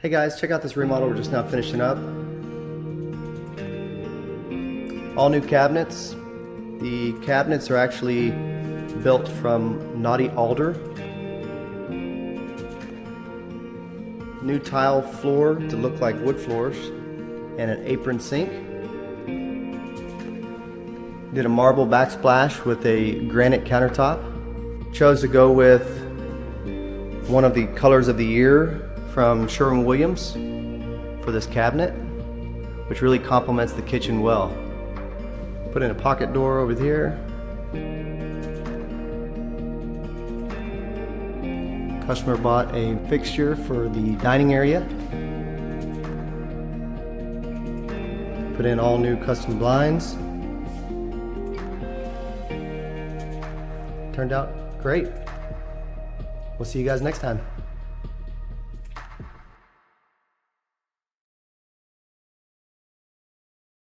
Hey guys, check out this remodel we're just now finishing up. All new cabinets. The cabinets are actually built from knotty alder. New tile floor to look like wood floors and an apron sink. Did a marble backsplash with a granite countertop. Chose to go with one of the colors of the year from Sherwin-Williams for this cabinet, which really complements the kitchen well. Put in a pocket door over here. Customer bought a fixture for the dining area. Put in all new custom blinds. Turned out great. We'll see you guys next time.